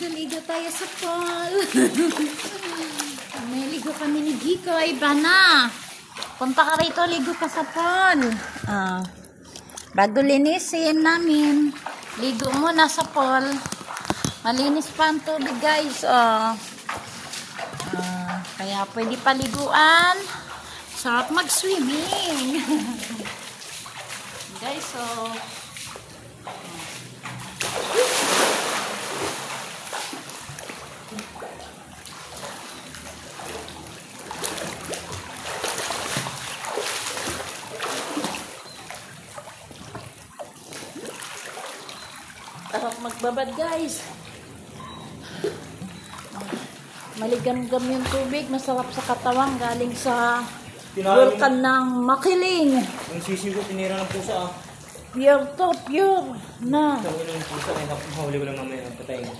Ligo-ligo tayo sa pool. May ligo kami ni Giko. Iba na. Punta ka rito, ligo ka sa pool. Bago linisin namin, ligo muna sa pool. Malinis pa ang tubig, guys. Kaya pwede paliguan. Sarap mag-swimming. Guys, sarap magbabad, guys. Maligam-gam yung tubig, masarap sa katawan, galing sa vulkan ng Makiling. Ang sisigo, tinira ng pusa Pure to pure na. Nahuli ng pusa, nahuli ko lang mamaya, patayin.